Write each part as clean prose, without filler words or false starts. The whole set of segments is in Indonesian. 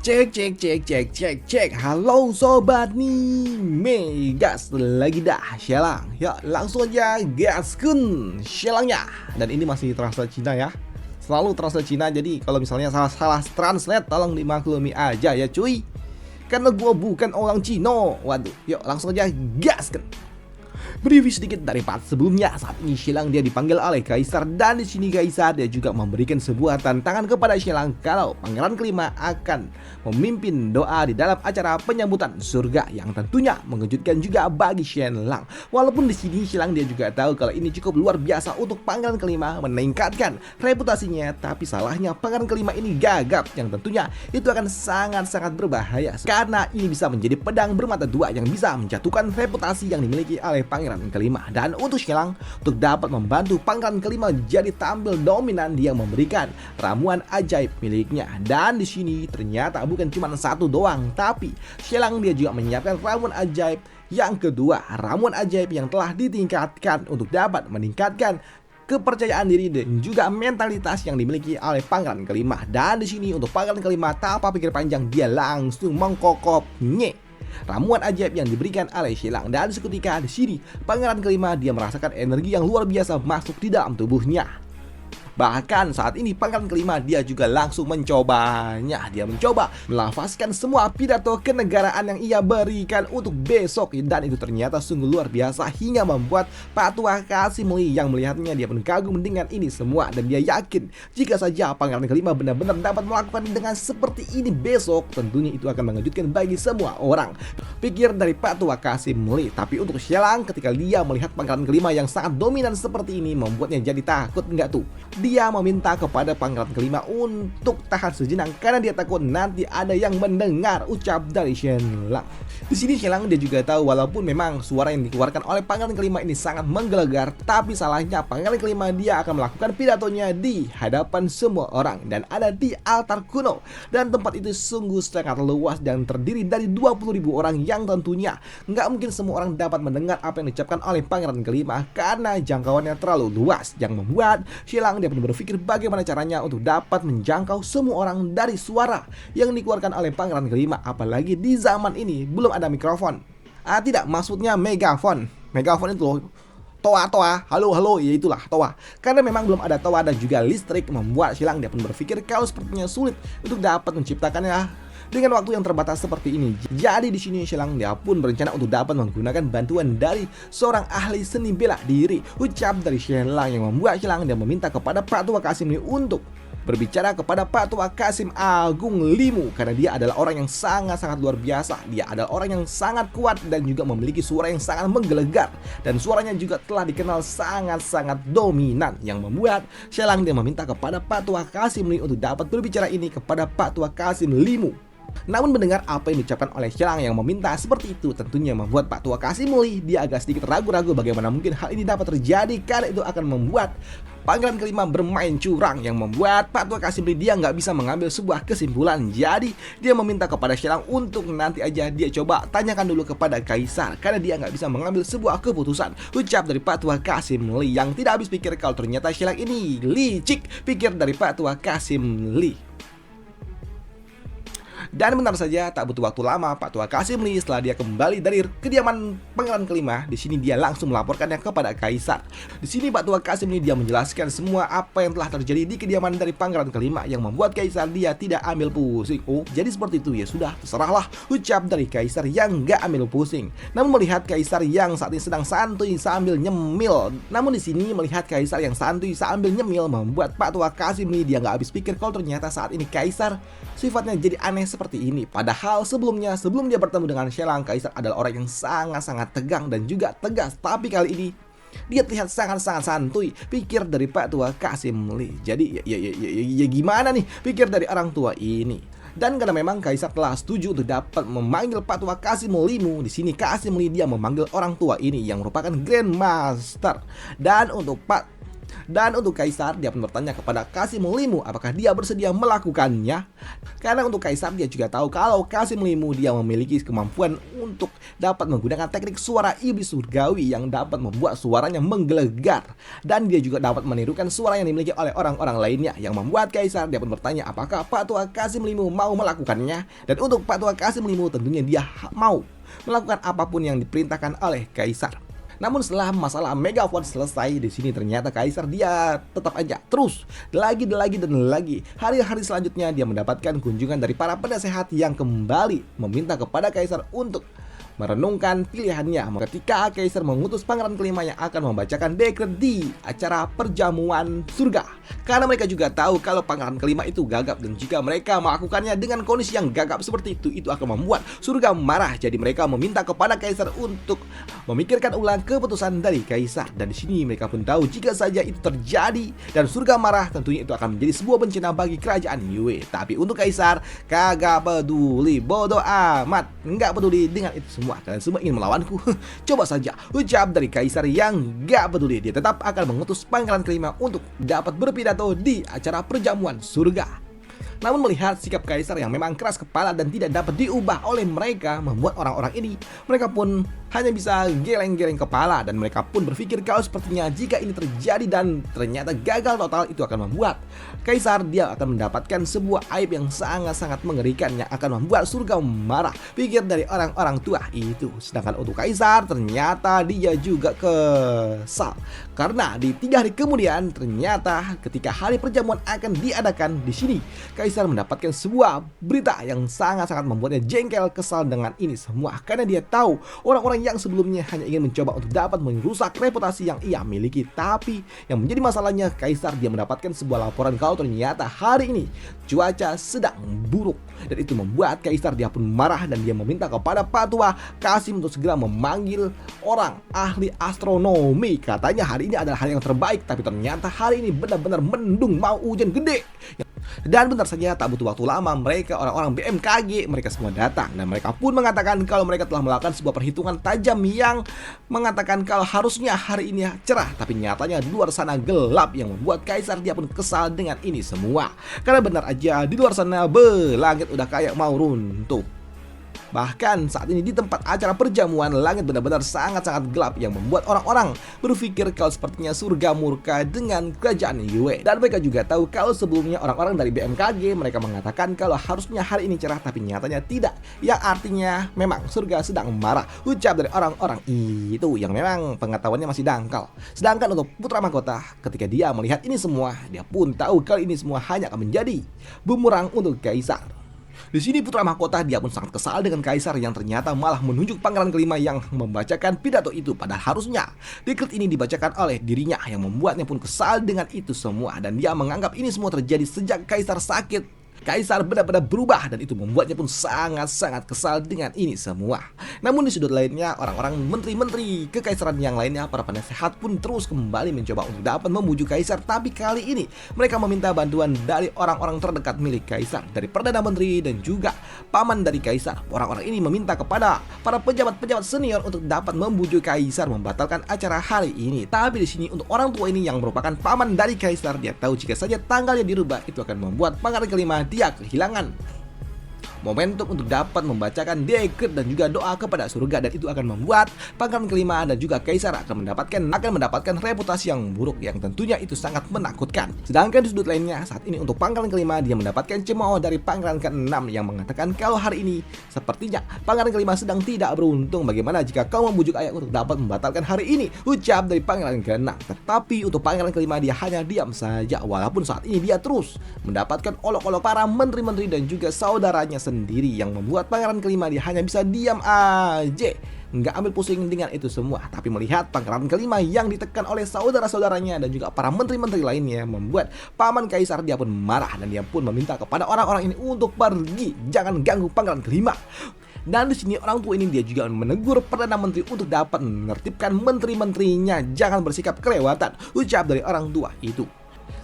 Cek cek cek cek cek cek. Halo sobat nih, Megas lagi dah Shelang. Ya langsung aja gaskun Shelangnya. Dan ini masih terasa Cina ya. Selalu terasa Cina, jadi kalau misalnya salah translate tolong dimaklumi aja ya cuy. Karena gua bukan orang Cina. Waduh, yuk langsung aja gaskan. Berreview sedikit dari part sebelumnya. Saat ini Shelang dia dipanggil oleh Kaisar, dan di sini Kaisar dia juga memberikan sebuah tantangan kepada Shelang kalau pangeran kelima akan memimpin doa di dalam acara penyambutan surga yang tentunya mengejutkan juga bagi Shelang. Walaupun di sini Shelang dia juga tahu kalau ini cukup luar biasa untuk pangeran kelima meningkatkan reputasinya, tapi salahnya pangeran kelima ini gagap yang tentunya itu akan sangat-sangat berbahaya karena ini bisa menjadi pedang bermata dua yang bisa menjatuhkan reputasi yang dimiliki oleh pangeran kelima. Dan untuk Shelang, untuk dapat membantu pangeran kelima jadi tampil dominan, dia memberikan ramuan ajaib miliknya. Dan di sini ternyata bukan cuma satu doang, tapi Shelang dia juga menyiapkan ramuan ajaib yang kedua, ramuan ajaib yang telah ditingkatkan untuk dapat meningkatkan kepercayaan diri dan juga mentalitas yang dimiliki oleh pangeran kelima. Dan di sini untuk pangeran kelima tanpa pikir panjang dia langsung mengkokopnya ramuan ajaib yang diberikan oleh Shelang. Dan seketika di sini pangeran kelima dia merasakan energi yang luar biasa masuk di dalam tubuhnya. Bahkan saat ini pangeran kelima dia juga langsung mencobanya. Dia mencoba melafazkan semua pidato kenegaraan yang ia berikan untuk besok, dan itu ternyata sungguh luar biasa hingga membuat Patua Kasimli yang melihatnya dia pun kagum dengan ini semua. Dan dia yakin jika saja pangeran kelima benar-benar dapat melakukan dengan seperti ini besok, tentunya itu akan mengejutkan bagi semua orang, pikir dari Patua Kasimli. Tapi untuk Shelang, ketika dia melihat pangeran kelima yang sangat dominan seperti ini, membuatnya jadi takut nggak tuh. Dia meminta kepada pangeran kelima untuk tahan sejenak karena dia takut nanti ada yang mendengar ucap dari Shelang. Di sini Shelang dia juga tahu walaupun memang suara yang dikeluarkan oleh pangeran kelima ini sangat menggelegar, tapi salahnya pangeran kelima dia akan melakukan pidatonya di hadapan semua orang dan ada di altar kuno. Dan tempat itu sungguh sangat luas dan terdiri dari 20.000 orang yang tentunya nggak mungkin semua orang dapat mendengar apa yang diucapkan oleh pangeran kelima karena jangkauannya terlalu luas, yang membuat Shelang dia berpikir bagaimana caranya untuk dapat menjangkau semua orang dari suara yang dikeluarkan oleh pangeran kelima. Apalagi di zaman ini belum ada mikrofon. Tidak, maksudnya megafon. Megafon itu loh. Toa, halo, ya itulah toa. Karena memang belum ada toa dan juga listrik, membuat Shelang dia pun berpikir kalau sepertinya sulit untuk dapat menciptakannya dengan waktu yang terbatas seperti ini. Jadi di sini Shelang dia pun berencana untuk dapat menggunakan bantuan dari seorang ahli seni bela diri. Ucap dari Shelang yang membuat Shelang dia meminta kepada Patua Kasimli untuk berbicara kepada Patua Kasim Agung Limu karena dia adalah orang yang sangat-sangat luar biasa. Dia adalah orang yang sangat kuat dan juga memiliki suara yang sangat menggelegar, dan suaranya juga telah dikenal sangat-sangat dominan, yang membuat Shelang dia meminta kepada Patua Kasimli untuk dapat berbicara ini kepada Patua Kasim Limu. Namun mendengar apa yang diucapkan oleh Shelang yang meminta seperti itu, tentunya membuat Patua Kasimli dia agak sedikit ragu-ragu bagaimana mungkin hal ini dapat terjadi karena itu akan membuat pangeran kelima bermain curang, yang membuat Patua Kasimli dia nggak bisa mengambil sebuah kesimpulan. Jadi dia meminta kepada Shelang untuk nanti aja dia coba tanyakan dulu kepada Kaisar karena dia nggak bisa mengambil sebuah keputusan. Ucap dari Patua Kasimli yang tidak habis pikir kalau ternyata Shelang ini licik, pikir dari Patua Kasimli. Dan benar saja, tak butuh waktu lama, Patua Kasimli setelah dia kembali dari kediaman pangeran kelima, di sini dia langsung melaporkannya kepada Kaisar. Di sini Patua Kasimli dia menjelaskan semua apa yang telah terjadi di kediaman dari pangeran kelima, yang membuat Kaisar dia tidak ambil pusing. Oh, jadi seperti itu ya sudah, terserahlah, ucap dari Kaisar yang gak ambil pusing. Namun melihat Kaisar yang saat ini sedang santuy sambil nyemil, membuat Patua Kasimli dia gak habis pikir kalau ternyata saat ini Kaisar sifatnya jadi aneh seperti ini. Padahal sebelum dia bertemu dengan Shelang, Kaisar adalah orang yang sangat-sangat tegang dan juga tegas. Tapi kali ini dia terlihat sangat-sangat santuy, pikir dari Patua Kasimli. Jadi ya gimana nih pikir dari orang tua ini. Dan karena memang Kaisar telah setuju untuk dapat memanggil Patua Kasimli, di sini Kasimli dia memanggil orang tua ini yang merupakan Grandmaster. Dan untuk Dan untuk Kaisar, dia pun bertanya kepada Qasim Limu apakah dia bersedia melakukannya. Karena untuk Kaisar dia juga tahu kalau Qasim Limu dia memiliki kemampuan untuk dapat menggunakan teknik suara iblis surgawi yang dapat membuat suaranya menggelegar. Dan dia juga dapat menirukan suara yang dimiliki oleh orang-orang lainnya, yang membuat Kaisar dia pun bertanya apakah Pak Tua Qasim Limu mau melakukannya. Dan untuk Pak Tua Qasim Limu tentunya dia mau melakukan apapun yang diperintahkan oleh Kaisar. Namun setelah masalah Megaphone selesai, di sini ternyata Kaisar dia tetap aja terus lagi dan lagi. Hari-hari selanjutnya dia mendapatkan kunjungan dari para penasehat yang kembali meminta kepada Kaisar untuk merenungkan pilihannya ketika Kaisar mengutus pangeran kelima yang akan membacakan dekret di acara perjamuan surga. Karena mereka juga tahu kalau pangeran kelima itu gagap, dan jika mereka melakukannya dengan kondisi yang gagap seperti itu akan membuat surga marah. Jadi mereka meminta kepada Kaisar untuk memikirkan ulang keputusan dari Kaisar. Dan di sini mereka pun tahu jika saja itu terjadi dan surga marah, tentunya itu akan menjadi sebuah bencana bagi kerajaan Yue. Tapi untuk Kaisar kagak peduli, bodoh amat, nggak peduli dengan itu semua. Kalian semua ingin melawanku? Coba saja, ucap dari Kaisar yang gak peduli. Dia tetap akan mengutus pangeran kelima untuk dapat berpidato di acara perjamuan surga. Namun melihat sikap Kaisar yang memang keras kepala dan tidak dapat diubah oleh mereka, membuat orang-orang ini, mereka pun hanya bisa geleng-geleng kepala. Dan mereka pun berpikir kalau sepertinya jika ini terjadi dan ternyata gagal total, itu akan membuat Kaisar dia akan mendapatkan sebuah aib yang sangat-sangat mengerikan yang akan membuat surga marah, pikir dari orang-orang tua itu. Sedangkan untuk Kaisar ternyata dia juga kesal, karena di 3 hari kemudian ternyata ketika hari perjamuan akan diadakan, di sini Kaisar mendapatkan sebuah berita yang sangat-sangat membuatnya jengkel, kesal dengan ini semua. Karena dia tahu orang-orang yang sebelumnya hanya ingin mencoba untuk dapat merusak reputasi yang ia miliki. Tapi yang menjadi masalahnya, Kaisar dia mendapatkan sebuah laporan kalau ternyata hari ini cuaca sedang buruk. Dan itu membuat Kaisar dia pun marah, dan dia meminta kepada Pak Tua Qasim untuk segera memanggil orang ahli astronomi. Katanya hari ini adalah hari yang terbaik, tapi ternyata hari ini benar-benar mendung, mau hujan gede. Dan bentar saja, tak butuh waktu lama, mereka orang-orang BMKG mereka semua datang, dan mereka pun mengatakan kalau mereka telah melakukan sebuah perhitungan tajam yang mengatakan kalau harusnya hari ini cerah, tapi nyatanya di luar sana gelap, yang membuat Kaisar dia pun kesal dengan ini semua. Karena benar aja di luar sana langit udah kayak mau runtuh. Bahkan saat ini di tempat acara perjamuan, langit benar-benar sangat-sangat gelap, yang membuat orang-orang berpikir kalau sepertinya surga murka dengan kerajaan Yue. Dan mereka juga tahu kalau sebelumnya orang-orang dari BMKG mereka mengatakan kalau harusnya hari ini cerah, tapi nyatanya tidak, yang artinya memang surga sedang marah, ucap dari orang-orang itu yang memang pengetahuannya masih dangkal. Sedangkan untuk putra mahkota, ketika dia melihat ini semua, dia pun tahu kalau ini semua hanya akan menjadi bumerang untuk Kaisar. Di sini putra mahkota dia pun sangat kesal dengan Kaisar yang ternyata malah menunjuk pangeran kelima yang membacakan pidato itu, padahal harusnya dekret ini dibacakan oleh dirinya, yang membuatnya pun kesal dengan itu semua. Dan dia menganggap ini semua terjadi sejak Kaisar sakit. Kaisar benar-benar berubah, dan itu membuatnya pun sangat-sangat kesal dengan ini semua. Namun di sudut lainnya, orang-orang menteri-menteri kekaisaran yang lainnya, para penasehat pun terus kembali mencoba untuk dapat membujuk Kaisar. Tapi kali ini mereka meminta bantuan dari orang-orang terdekat milik Kaisar, dari Perdana Menteri dan juga paman dari Kaisar. Orang-orang ini meminta kepada para pejabat-pejabat senior untuk dapat membujuk Kaisar membatalkan acara hari ini. Tapi di sini untuk orang tua ini yang merupakan paman dari Kaisar, dia tahu jika saja tanggalnya dirubah, itu akan membuat pangeran kelima dia kehilangan momentum untuk dapat membacakan dekret dan juga doa kepada surga, dan itu akan membuat pangeran kelima dan juga Kaisar akan mendapatkan reputasi yang buruk, yang tentunya itu sangat menakutkan. Sedangkan di sudut lainnya, saat ini untuk pangeran kelima dia mendapatkan cemooh dari pangeran ke-6 yang mengatakan kalau hari ini sepertinya pangeran kelima sedang tidak beruntung. Bagaimana jika kau membujuk ayah untuk dapat membatalkan hari ini, ucap dari pangeran ke-6. Tetapi untuk pangeran kelima dia hanya diam saja, walaupun saat ini dia terus mendapatkan olok-olok para menteri-menteri dan juga saudaranya sendiri, yang membuat pangeran kelima dia hanya bisa diam aja, nggak ambil pusing dengan itu semua. Tapi melihat pangeran kelima yang ditekan oleh saudara-saudaranya dan juga para menteri-menteri lainnya, membuat paman Kaisar dia pun marah, dan dia pun meminta kepada orang-orang ini untuk pergi, jangan ganggu pangeran kelima. Dan di sini orang tua ini dia juga menegur Perdana Menteri untuk dapat menertibkan menteri-menterinya jangan bersikap kelewatan, ucap dari orang tua itu.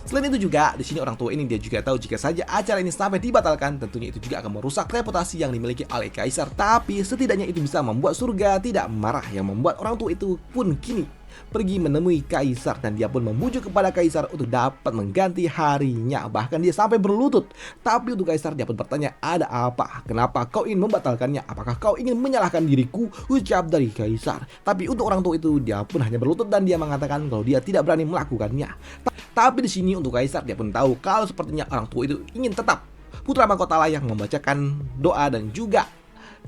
Selain itu juga, di sini orang tua ini dia juga tahu jika saja acara ini sampai dibatalkan, tentunya itu juga akan merusak reputasi yang dimiliki oleh Kaisar. Tapi setidaknya itu bisa membuat surga tidak marah, yang membuat orang tua itu pun kini pergi menemui kaisar dan dia pun membujuk kepada kaisar untuk dapat mengganti harinya. Bahkan dia sampai berlutut. Tapi untuk kaisar dia pun bertanya, ada apa? Kenapa kau ingin membatalkannya? Apakah kau ingin menyalahkan diriku? Ucap dari kaisar. Tapi untuk orang tua itu dia pun hanya berlutut dan dia mengatakan kalau dia tidak berani melakukannya. Tapi di sini untuk kaisar dia pun tahu kalau sepertinya orang tua itu ingin tetap putra mahkota lah yang membacakan doa dan juga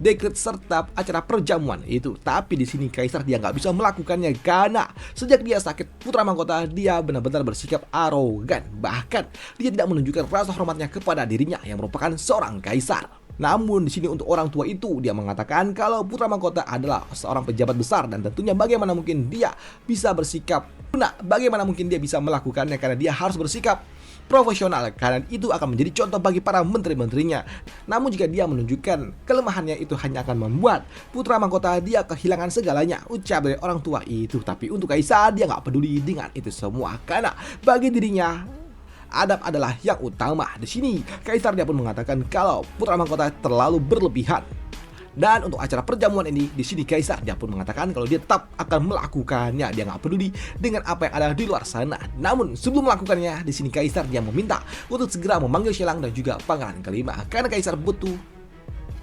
dekret serta acara perjamuan itu. Tapi di sini kaisar dia nggak bisa melakukannya karena sejak dia sakit putra mahkota dia benar-benar bersikap arogan. Bahkan dia tidak menunjukkan rasa hormatnya kepada dirinya yang merupakan seorang kaisar. Namun di sini untuk orang tua itu dia mengatakan kalau putra mahkota adalah seorang pejabat besar dan tentunya bagaimana mungkin dia bisa bersikap bagaimana mungkin dia bisa melakukannya karena dia harus bersikap profesional karena itu akan menjadi contoh bagi para menteri-menterinya. Namun jika dia menunjukkan kelemahannya itu hanya akan membuat putra mahkota dia kehilangan segalanya, ucap dari orang tua itu. Tapi untuk kaisar dia nggak peduli dengan itu semua karena bagi dirinya adab adalah yang utama. Di sini kaisar dia pun mengatakan kalau putra mahkota terlalu berlebihan. Dan untuk acara perjamuan ini, di sini kaisar dia pun mengatakan kalau dia tetap akan melakukannya. Dia nggak peduli dengan apa yang ada di luar sana. Namun sebelum melakukannya, di sini kaisar dia meminta untuk segera memanggil Shelang dan juga pangeran kelima karena kaisar butuh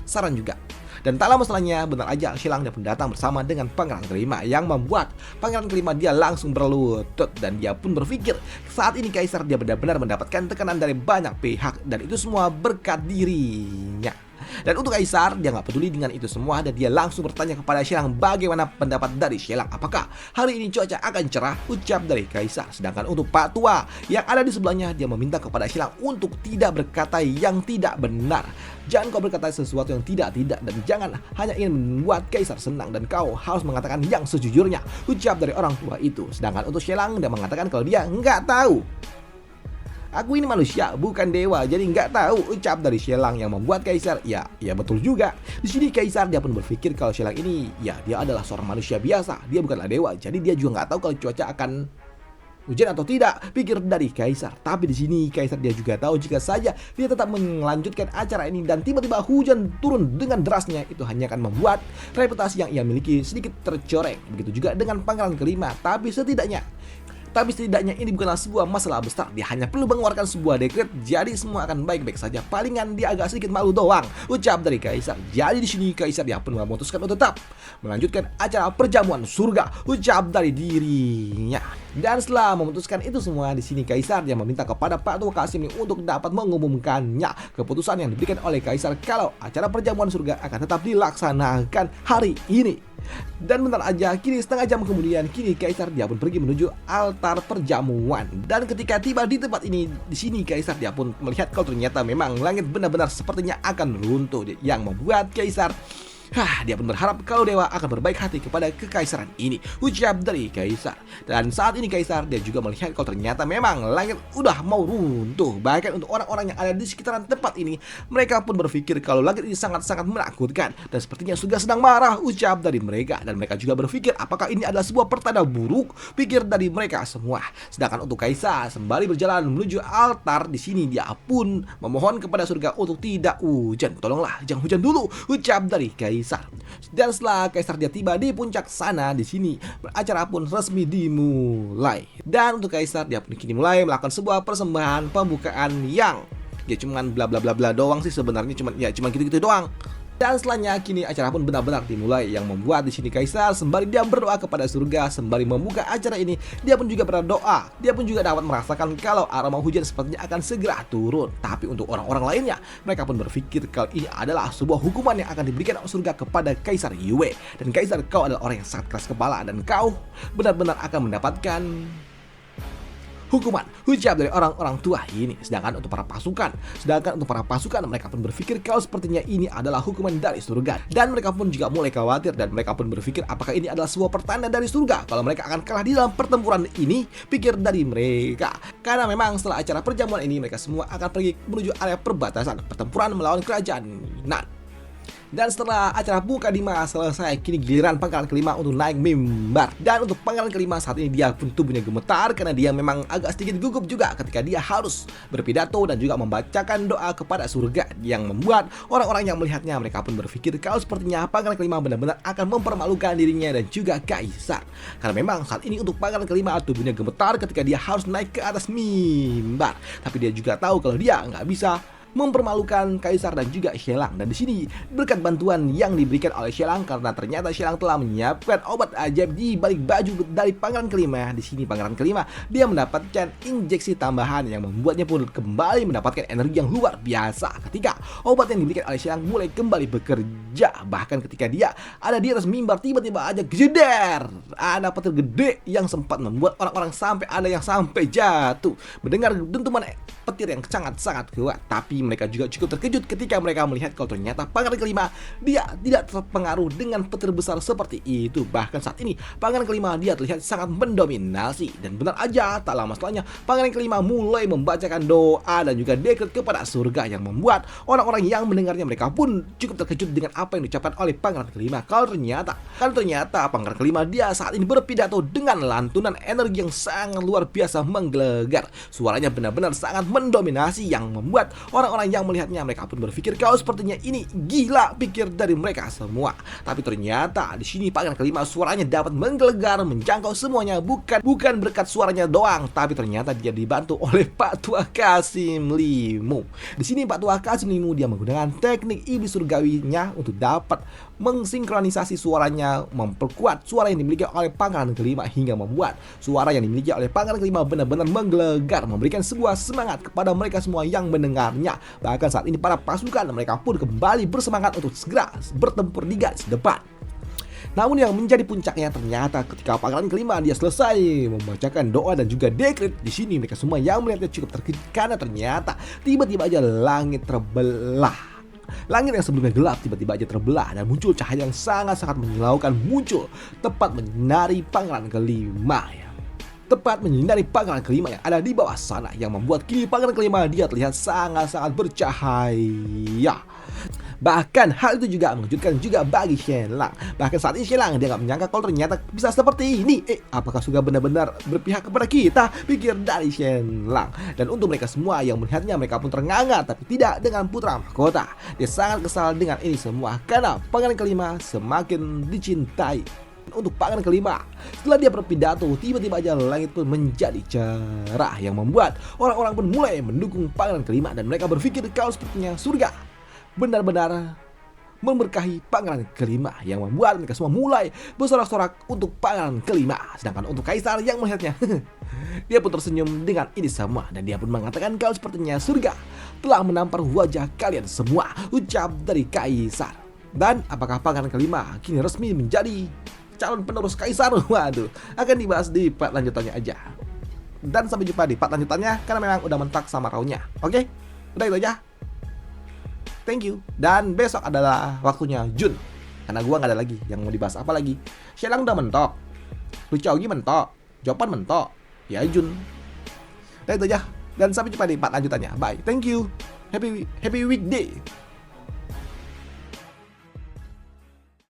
saran juga. Dan tak lama setelahnya, benar aja Shelang dia pun datang bersama dengan pangeran kelima yang membuat pangeran kelima dia langsung berlutut dan dia pun berpikir saat ini kaisar dia benar-benar mendapatkan tekanan dari banyak pihak dan itu semua berkat dirinya. Dan untuk kaisar dia nggak peduli dengan itu semua dan dia langsung bertanya kepada Shelang bagaimana pendapat dari Shelang, apakah hari ini cuaca akan cerah, ucap dari kaisar. Sedangkan untuk Pak Tua yang ada di sebelahnya dia meminta kepada Shelang untuk tidak berkata yang tidak benar. Jangan kau berkata sesuatu yang tidak dan jangan hanya ingin membuat kaisar senang dan kau harus mengatakan yang sejujurnya, ucap dari orang tua itu. Sedangkan untuk Shelang dia mengatakan kalau dia nggak tahu. Aku ini manusia, bukan dewa, jadi nggak tahu, ucap dari Shelang yang membuat kaisar, ya betul juga. Di sini kaisar dia pun berpikir kalau Shelang ini, ya dia adalah seorang manusia biasa, dia bukanlah dewa, jadi dia juga nggak tahu kalau cuaca akan hujan atau tidak, pikir dari kaisar. Tapi di sini kaisar dia juga tahu jika saja dia tetap melanjutkan acara ini dan tiba-tiba hujan turun dengan derasnya, itu hanya akan membuat reputasi yang ia miliki sedikit tercoreng. Begitu juga dengan pangeran kelima. Tapi setidaknya ini bukanlah sebuah masalah besar. Dia hanya perlu mengeluarkan sebuah dekret, jadi semua akan baik-baik saja. Palingan dia agak sedikit malu doang, ucap dari kaisar. Jadi di sini kaisar dia pun memutuskan untuk tetap melanjutkan acara perjamuan surga, ucap dari dirinya. Dan setelah memutuskan itu semua, di sini kaisar dia meminta kepada Pak Tua Kasim untuk dapat mengumumkannya keputusan yang diberikan oleh kaisar kalau acara perjamuan surga akan tetap dilaksanakan hari ini. Dan bentar aja, kini setengah jam kemudian, kini kaisar dia pun pergi menuju altar perjamuan. Dan ketika tiba di tempat ini, di sini kaisar dia pun melihat kalau ternyata memang langit benar-benar sepertinya akan runtuh, yang membuat kaisar dia pun berharap kalau dewa akan berbaik hati kepada kekaisaran ini, ucap dari kaisar. Dan saat ini kaisar dia juga melihat kalau ternyata memang langit udah mau runtuh. Bahkan untuk orang-orang yang ada di sekitaran tempat ini, mereka pun berpikir kalau langit ini sangat-sangat menakutkan dan sepertinya surga sedang marah, ucap dari mereka. Dan mereka juga berpikir apakah ini adalah sebuah pertanda buruk, pikir dari mereka semua. Sedangkan untuk kaisar sembari berjalan menuju altar, di sini dia pun memohon kepada surga untuk tidak hujan. Tolonglah jangan hujan dulu, ucap dari kaisar. Dan setelah kaisar dia tiba di puncak sana, di sini acara pun resmi dimulai. Dan untuk kaisar dia pun kini mulai melakukan sebuah persembahan pembukaan yang cuman bla bla bla bla doang sih sebenarnya, cuman gitu-gitu doang. Dan setelahnya kini acara pun benar-benar dimulai yang membuat di sini kaisar sembari dia berdoa kepada surga, sembari membuka acara ini dia pun juga berdoa. Dia pun juga dapat merasakan kalau aroma hujan sepertinya akan segera turun. Tapi untuk orang-orang lainnya, mereka pun berpikir kalau ini adalah sebuah hukuman yang akan diberikan surga kepada Kaisar Yue. Dan kaisar, kau adalah orang yang sangat keras kepala dan kau benar-benar akan mendapatkan hukuman, ucap dari orang-orang tua ini. Sedangkan untuk para pasukan mereka pun berpikir kalau sepertinya ini adalah hukuman dari surga. Dan mereka pun juga mulai khawatir dan mereka pun berpikir apakah ini adalah sebuah pertanda dari surga kalau mereka akan kalah di dalam pertempuran ini, pikir dari mereka. Karena memang setelah acara perjamuan ini mereka semua akan pergi menuju area perbatasan pertempuran melawan kerajaan Nan. Dan setelah acara buka di Mas selesai, kini giliran pangkalan kelima untuk naik mimbar. Dan untuk pangkalan kelima saat ini dia pun tubuhnya gemetar karena dia memang agak sedikit gugup juga ketika dia harus berpidato dan juga membacakan doa kepada surga, yang membuat orang-orang yang melihatnya mereka pun berpikir kalau sepertinya pangkalan kelima benar-benar akan mempermalukan dirinya dan juga kaisar. Karena memang saat ini untuk pangkalan kelima tubuhnya gemetar ketika dia harus naik ke atas mimbar. Tapi dia juga tahu kalau dia nggak bisa mempermalukan kaisar dan juga Shelang. Dan di sini berkat bantuan yang diberikan oleh Shelang, karena ternyata Shelang telah menyiapkan obat ajaib di balik baju dari pangeran kelima. Di sini pangeran kelima dia mendapatkan injeksi tambahan yang membuatnya pun kembali mendapatkan energi yang luar biasa ketika obat yang diberikan oleh Shelang mulai kembali bekerja. Bahkan ketika dia ada di atas mimbar, tiba-tiba aja jeder, ada petir gede yang sempat membuat orang-orang sampai ada yang sampai jatuh mendengar dentuman petir yang sangat-sangat kuat. Tapi mereka juga cukup terkejut ketika mereka melihat kalau ternyata pangeran kelima dia tidak terpengaruh dengan petir besar seperti itu. Bahkan saat ini pangeran kelima dia terlihat sangat mendominasi, dan benar aja tak lama setelahnya pangeran kelima mulai membacakan doa dan juga dekret kepada surga, yang membuat orang-orang yang mendengarnya mereka pun cukup terkejut dengan apa yang diucapkan oleh pangeran kelima. Kalau ternyata pangeran kelima dia saat ini berpidato dengan lantunan energi yang sangat luar biasa menggelegar. Suaranya benar-benar sangat mendominasi yang membuat orang-orang yang melihatnya mereka pun berpikir kalau sepertinya ini gila pikir dari mereka semua. Tapi ternyata di sini pangeran kelima suaranya dapat menggelegar menjangkau semuanya, bukan berkat suaranya doang, tapi ternyata dia dibantu oleh Pak Tua Kasim Limu. Di sini Pak Tua Kasim Limu dia menggunakan teknik iblis surgawinya untuk dapat mensinkronisasi suaranya, memperkuat suara yang dimiliki oleh pangeran kelima hingga membuat suara yang dimiliki oleh pangeran kelima benar-benar menggelegar, memberikan sebuah semangat kepada mereka semua yang mendengarnya. Bahkan saat ini para pasukan mereka pun kembali bersemangat untuk segera bertempur di garis depan. Namun yang menjadi puncaknya ternyata ketika pangeran kelima dia selesai membacakan doa dan juga dekret. Di sini mereka semua yang melihatnya cukup terkejut karena ternyata tiba-tiba aja langit terbelah. Langit yang sebelumnya gelap tiba-tiba aja terbelah dan muncul cahaya yang sangat-sangat menyilaukan muncul tepat menyinari pangeran kelima ya. Tepat menyinari pangeran kelima yang ada di bawah sana, yang membuat kini pangeran kelima dia terlihat sangat-sangat bercahaya. Bahkan hal itu juga mengejutkan juga bagi Shelang. Bahkan saat ini Shelang dia nggak menyangka kalau ternyata bisa seperti ini. Apakah surga benar-benar berpihak kepada kita? Pikir dari Shelang. Dan untuk mereka semua yang melihatnya mereka pun ternganga, tapi tidak dengan putra mahkota. Dia sangat kesal dengan ini semua karena pangeran kelima semakin dicintai. Untuk pangeran kelima, setelah dia berpidato, tiba-tiba aja langit pun menjadi cerah yang membuat orang-orang pun mulai mendukung pangeran kelima, dan mereka berpikir kalau sepertinya surga benar-benar memberkahi pangeran kelima, yang membuat mereka semua mulai bersorak-sorak untuk pangeran kelima. Sedangkan untuk kaisar yang melihatnya dia pun tersenyum dengan ini semua, dan dia pun mengatakan kalau sepertinya surga telah menampar wajah kalian semua, ucap dari kaisar. Dan apakah pangeran kelima kini resmi menjadi calon penerus kaisar? Waduh, akan dibahas di part lanjutannya aja. Dan sampai jumpa di part lanjutannya karena memang udah mentak sama raunya. Oke? Udah itu aja. Thank you. Dan besok adalah waktunya Jun, karena gua nggak ada lagi yang mau dibahas apa lagi. Shelang udah mentok, Lu Xiaogi mentok, Jopan mentok, ya Jun. Udah itu aja. Dan sampai jumpa di part lanjutannya. Bye. Thank you. Happy weekday.